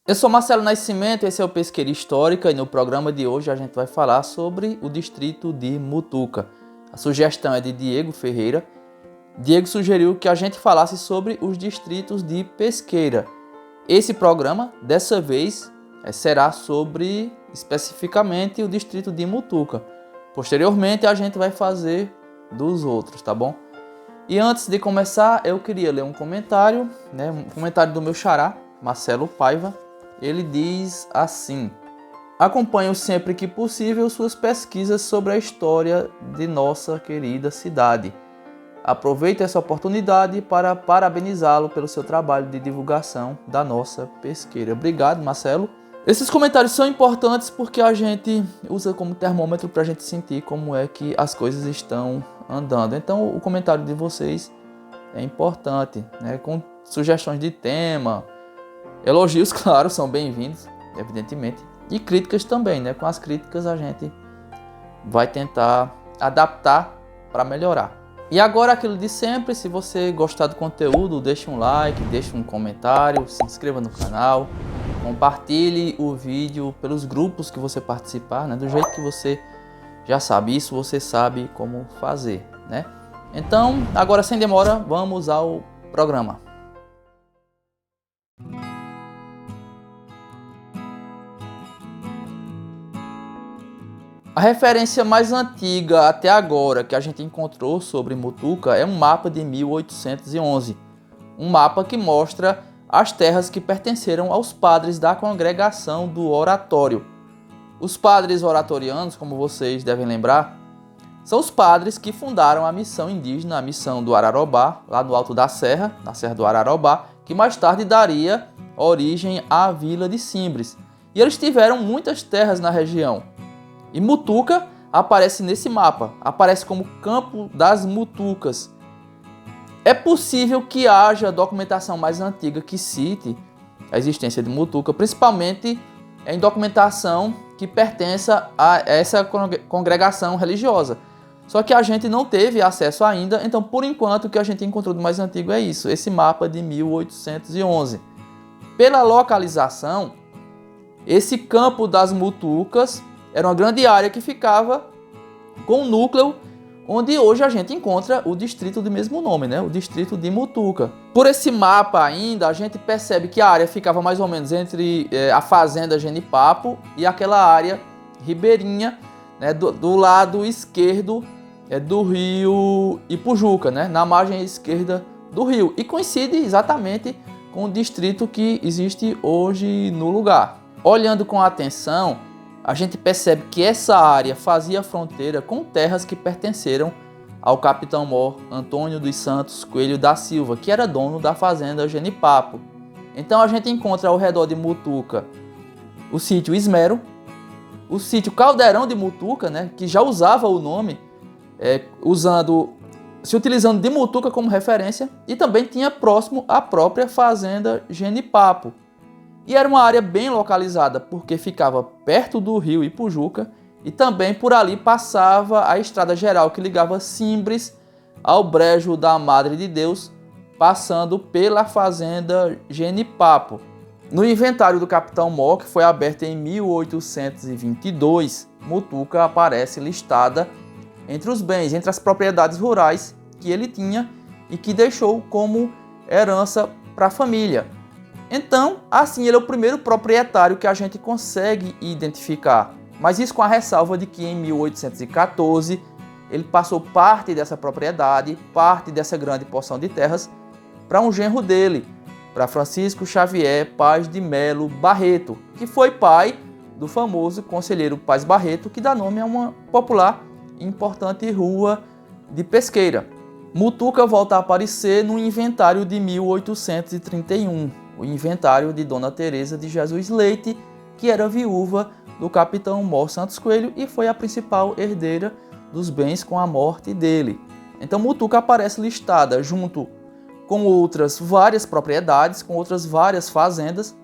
Eu sou Marcelo Nascimento, esse é o Pesqueira Histórica e no programa de hoje a gente vai falar sobre o distrito de Mutuca. A sugestão é de Diego Ferreira. Diego sugeriu que a gente falasse sobre os distritos de Pesqueira. Esse programa, dessa vez, será sobre especificamente o distrito de Mutuca. Posteriormente a gente vai fazer dos outros, tá bom? E antes de começar, eu queria ler um comentário do meu xará, Marcelo Paiva. Ele diz assim: acompanho sempre que possível suas pesquisas sobre a história de nossa querida cidade. Aproveito essa oportunidade para parabenizá-lo pelo seu trabalho de divulgação da nossa pesqueira. Obrigado, Marcelo. Esses comentários são importantes porque a gente usa como termômetro para a gente sentir como é que as coisas estão andando. Então, o comentário de vocês é importante, né? Com sugestões de tema. Elogios, claro, são bem-vindos, evidentemente. E críticas também, né? Com as críticas a gente vai tentar adaptar para melhorar. E agora aquilo de sempre, se você gostar do conteúdo, deixe um like, deixe um comentário, se inscreva no canal, compartilhe o vídeo pelos grupos que você participar, né? Do jeito que você já sabe, isso você sabe como fazer, né? Então, agora sem demora, vamos ao programa. A referência mais antiga até agora que a gente encontrou sobre Mutuca é um mapa de 1811. Um mapa que mostra as terras que pertenceram aos padres da congregação do Oratório. Os padres oratorianos, como vocês devem lembrar, são os padres que fundaram a missão indígena, a missão do Ararobá, lá no alto da serra, na Serra do Ararobá, que mais tarde daria origem à vila de Simbres. E eles tiveram muitas terras na região. E Mutuca aparece nesse mapa, aparece como Campo das Mutucas. É possível que haja documentação mais antiga que cite a existência de Mutuca, principalmente em documentação que pertença a essa congregação religiosa. Só que a gente não teve acesso ainda, então por enquanto o que a gente encontrou do mais antigo é isso, esse mapa de 1811. Pela localização, esse Campo das Mutucas era uma grande área que ficava com um núcleo onde hoje a gente encontra o distrito do mesmo nome, né? O distrito de Mutuca. Por esse mapa ainda, a gente percebe que a área ficava mais ou menos entre a fazenda Genipapo e aquela área ribeirinha, né? do lado esquerdo do rio Ipujuca, né? Na margem esquerda do rio. E coincide exatamente com o distrito que existe hoje no lugar. Olhando com atenção, a gente percebe que essa área fazia fronteira com terras que pertenceram ao capitão-mor Antônio dos Santos Coelho da Silva, que era dono da fazenda Genipapo. Então a gente encontra ao redor de Mutuca o sítio Esmero, o sítio Caldeirão de Mutuca, né, que já usava o nome, se utilizando de Mutuca como referência, e também tinha próximo a própria fazenda Genipapo. E era uma área bem localizada, porque ficava perto do rio Ipujuca e também por ali passava a estrada geral que ligava Simbres ao Brejo da Madre de Deus, passando pela fazenda Genipapo. No inventário do capitão-mor, que foi aberto em 1822, Mutuca aparece listada entre os bens, entre as propriedades rurais que ele tinha e que deixou como herança para a família. Então, assim, ele é o primeiro proprietário que a gente consegue identificar. Mas isso com a ressalva de que em 1814 ele passou parte dessa propriedade, parte dessa grande porção de terras, para um genro dele, para Francisco Xavier Paz de Melo Barreto, que foi pai do famoso conselheiro Paz Barreto, que dá nome a uma popular e importante rua de Pesqueira. Mutuca volta a aparecer no inventário de 1831. O inventário de Dona Teresa de Jesus Leite, que era viúva do capitão-mor Santos Coelho e foi a principal herdeira dos bens com a morte dele. Então Mutuca aparece listada junto com outras várias propriedades, com outras várias fazendas,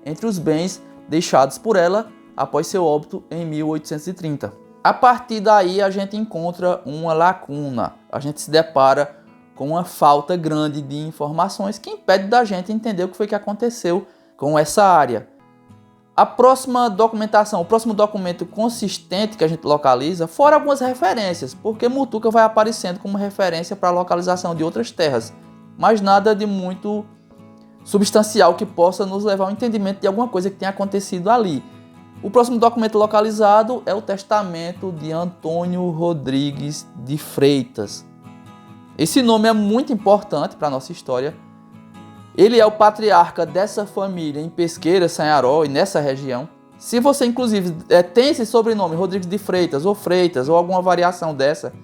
entre os bens deixados por ela após seu óbito em 1830. A partir daí a gente encontra uma lacuna, a gente se depara com uma falta grande de informações que impede da gente entender o que foi que aconteceu com essa área. A próxima documentação, o próximo documento consistente que a gente localiza, fora algumas referências, porque Mutuca vai aparecendo como referência para a localização de outras terras, mas nada de muito substancial que possa nos levar ao entendimento de alguma coisa que tenha acontecido ali. O próximo documento localizado é o testamento de Antônio Rodrigues de Freitas. Esse nome é muito importante para a nossa história. Ele é o patriarca dessa família em Pesqueira, Sanharó e nessa região. Se você, inclusive, tem esse sobrenome, Rodrigues de Freitas ou alguma variação dessa,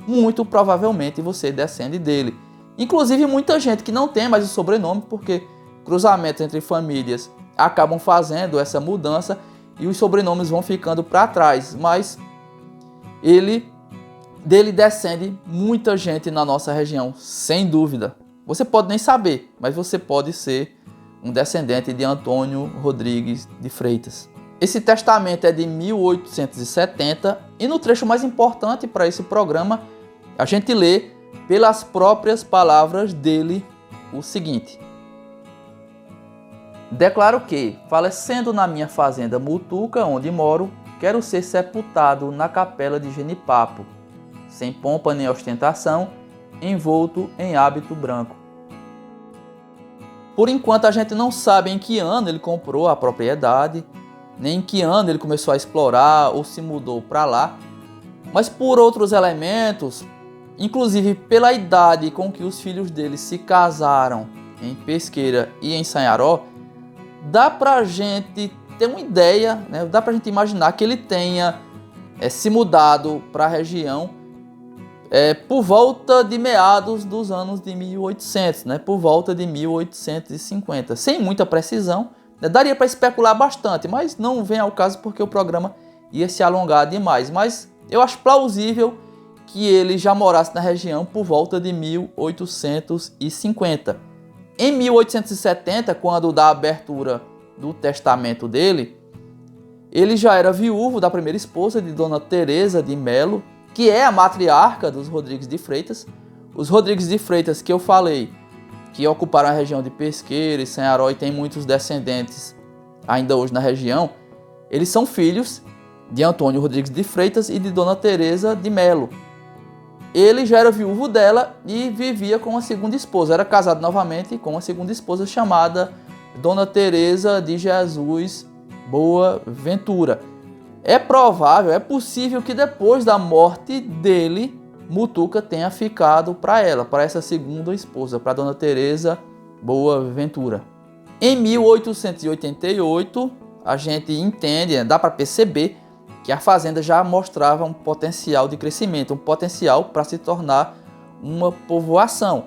muito provavelmente você descende dele. Inclusive, muita gente que não tem mais o sobrenome, porque cruzamentos entre famílias acabam fazendo essa mudança e os sobrenomes vão ficando para trás. Mas dele descende muita gente na nossa região, sem dúvida. Você pode nem saber, mas você pode ser um descendente de Antônio Rodrigues de Freitas. Esse testamento é de 1870 e no trecho mais importante para esse programa, a gente lê pelas próprias palavras dele o seguinte: declaro que, falecendo na minha fazenda Mutuca, onde moro, quero ser sepultado na capela de Genipapo, sem pompa nem ostentação, envolto em hábito branco. Por enquanto a gente não sabe em que ano ele comprou a propriedade, nem em que ano ele começou a explorar ou se mudou para lá, mas por outros elementos, inclusive pela idade com que os filhos dele se casaram em Pesqueira e em Sanharó, dá pra gente ter uma ideia, né? Dá pra gente imaginar que ele tenha se mudado para a região por volta de meados dos anos de 1800, né? Por volta de 1850, sem muita precisão, né? Daria para especular bastante, mas não vem ao caso porque o programa ia se alongar demais, mas eu acho plausível que ele já morasse na região por volta de 1850. Em 1870, quando da abertura do testamento dele, ele já era viúvo da primeira esposa de Dona Teresa de Melo, que é a matriarca dos Rodrigues de Freitas. Os Rodrigues de Freitas que eu falei, que ocuparam a região de Pesqueira e Sanharó e tem muitos descendentes ainda hoje na região, eles são filhos de Antônio Rodrigues de Freitas e de Dona Teresa de Melo. Ele já era viúvo dela e vivia com uma segunda esposa. Era casado novamente com uma segunda esposa chamada Dona Teresa de Jesus Boa Ventura. É provável, é possível que depois da morte dele, Mutuca tenha ficado para ela, para essa segunda esposa, para Dona Teresa Boa Ventura. Em 1888, a gente entende, dá para perceber que a fazenda já mostrava um potencial de crescimento, um potencial para se tornar uma povoação.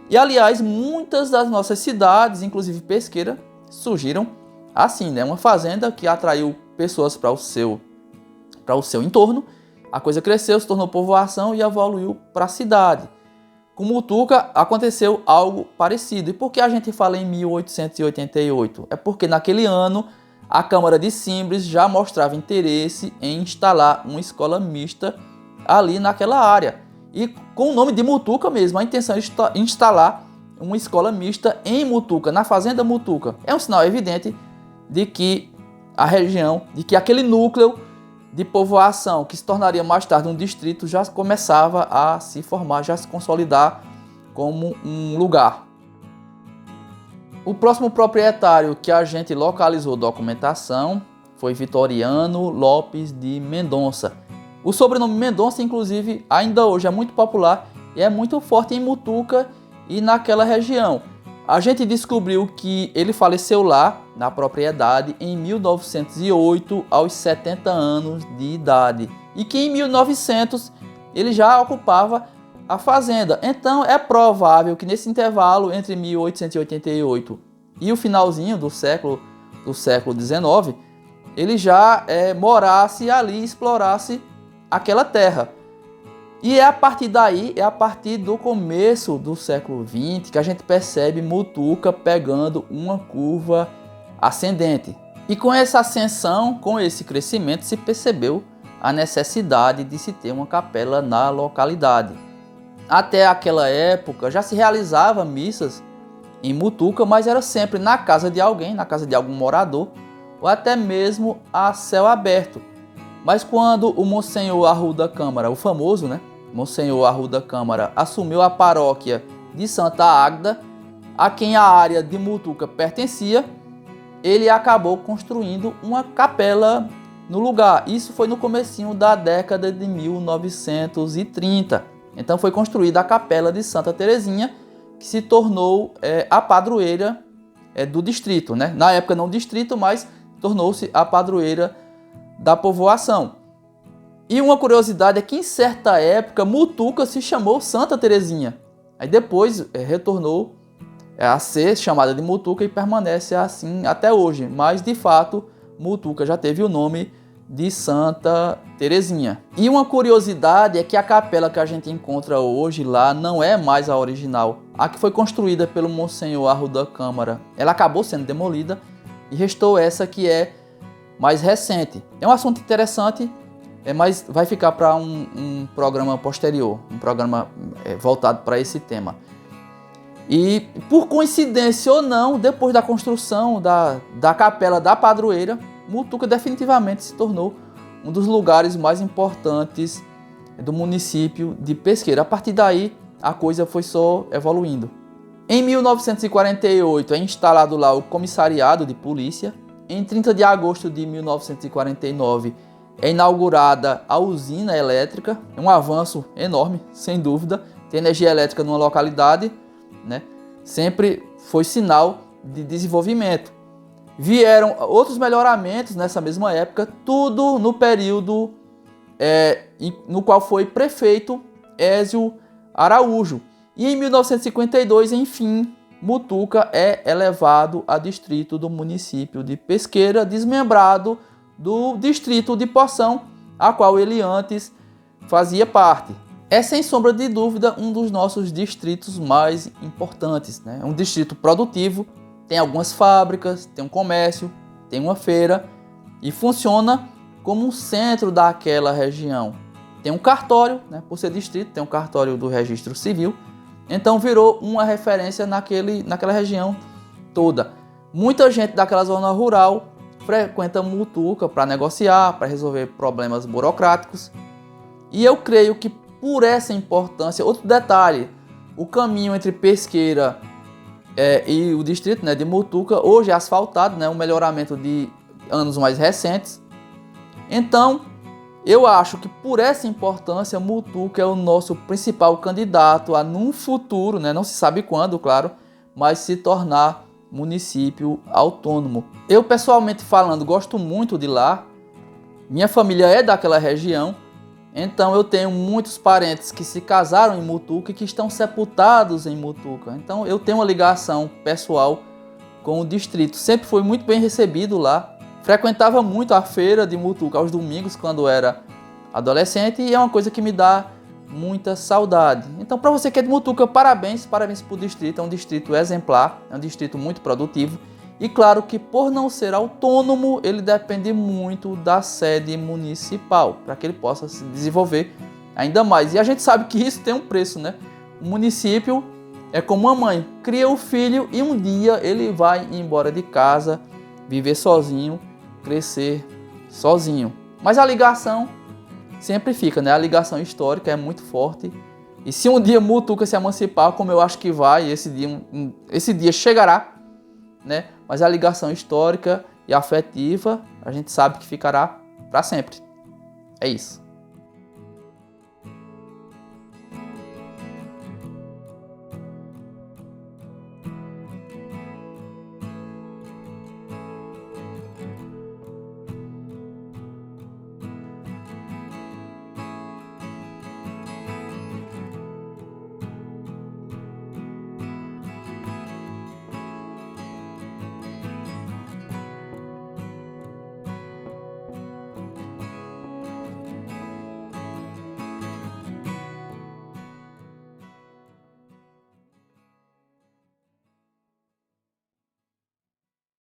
E, aliás, muitas das nossas cidades, inclusive Pesqueira, surgiram assim, né? Uma fazenda que atraiu pessoas para o seu entorno, a coisa cresceu, se tornou povoação e evoluiu para a cidade. Com Mutuca aconteceu algo parecido. E por que a gente fala em 1888? É porque naquele ano a Câmara de Simbres já mostrava interesse em instalar uma escola mista ali naquela área. E com o nome de Mutuca mesmo, a intenção é instalar uma escola mista em Mutuca, na fazenda Mutuca. É um sinal evidente de que a região, de que aquele núcleo de povoação que se tornaria mais tarde um distrito já começava a se formar, já se consolidar como um lugar. O próximo proprietário que a gente localizou documentação foi Vitoriano Lopes de Mendonça. O sobrenome Mendonça, inclusive, ainda hoje é muito popular e é muito forte em Mutuca e naquela região. A gente descobriu que ele faleceu lá, na propriedade, em 1908, aos 70 anos de idade. E que em 1900 ele já ocupava a fazenda. Então é provável que nesse intervalo entre 1888 e o finalzinho do século XIX, ele já morasse ali, explorasse aquela terra. E é a partir daí, é a partir do começo do século XX que a gente percebe Mutuca pegando uma curva ascendente. E com essa ascensão, com esse crescimento, se percebeu a necessidade de se ter uma capela na localidade. Até aquela época já se realizava missas em Mutuca, mas era sempre na casa de alguém, na casa de algum morador, ou até mesmo a céu aberto. Mas quando o Monsenhor Arruda Câmara, o famoso, né, Monsenhor Arruda Câmara, assumiu a paróquia de Santa Águeda, a quem a área de Mutuca pertencia, ele acabou construindo uma capela no lugar. Isso foi no comecinho da década de 1930. Então foi construída a capela de Santa Terezinha, que se tornou a padroeira do distrito, né? Na época não distrito, mas tornou-se a padroeira da povoação. E uma curiosidade é que em certa época Mutuca se chamou Santa Terezinha. Aí depois retornou a ser chamada de Mutuca e permanece assim até hoje. Mas de fato Mutuca já teve o nome de Santa Terezinha. E uma curiosidade é que a capela que a gente encontra hoje lá não é mais a original. A que foi construída pelo Monsenhor Arruda Câmara, ela acabou sendo demolida e restou essa que é mais recente. É um assunto interessante, mas vai ficar para um programa posterior, um programa voltado para esse tema. E por coincidência ou não, depois da construção da capela da padroeira, Mutuca definitivamente se tornou um dos lugares mais importantes do município de Pesqueira. A partir daí, a coisa foi só evoluindo. Em 1948 é instalado lá o comissariado de polícia. Em 30 de agosto de 1949 é inaugurada a usina elétrica. É um avanço enorme, sem dúvida. Ter energia elétrica numa localidade, né, sempre foi sinal de desenvolvimento. Vieram outros melhoramentos nessa mesma época, tudo no período no qual foi prefeito Ézio Araújo. E em 1952, enfim, Mutuca é elevado a distrito do município de Pesqueira, desmembrado do distrito de Poção, a qual ele antes fazia parte. É sem sombra de dúvida um dos nossos distritos mais importantes, né? É um distrito produtivo, tem algumas fábricas, tem um comércio, tem uma feira e funciona como um centro daquela região. Tem um cartório, né? Por ser distrito, tem um cartório do Registro Civil, então virou uma referência naquela região toda. Muita gente daquela zona rural frequenta Mutuca para negociar, para resolver problemas burocráticos. E eu creio que por essa importância, outro detalhe, o caminho entre Pesqueira e o distrito, né, de Mutuca hoje é asfaltado, né, um melhoramento de anos mais recentes. Então, eu acho que por essa importância, Mutuca é o nosso principal candidato a, num futuro, né, não se sabe quando, claro, mas se tornar município autônomo. Eu, pessoalmente falando, gosto muito de lá. Minha família é daquela região, então eu tenho muitos parentes que se casaram em Mutuca e que estão sepultados em Mutuca. Então eu tenho uma ligação pessoal com o distrito. Sempre fui muito bem recebido lá. Frequentava muito a feira de Mutuca aos domingos quando era adolescente e é uma coisa que me dá muita saudade. Então, para você que é de Mutuca, parabéns para o distrito. É um distrito exemplar, é um distrito muito produtivo. E claro que por não ser autônomo, ele depende muito da sede municipal, para que ele possa se desenvolver ainda mais. E a gente sabe que isso tem um preço, né? O município é como uma mãe, cria o filho e um dia ele vai embora de casa, viver sozinho, crescer sozinho. Mas a ligação sempre fica, né? A ligação histórica é muito forte. E se um dia Mutuca se emancipar, como eu acho que vai, esse dia chegará, né? Mas a ligação histórica e afetiva, a gente sabe que ficará para sempre. É isso.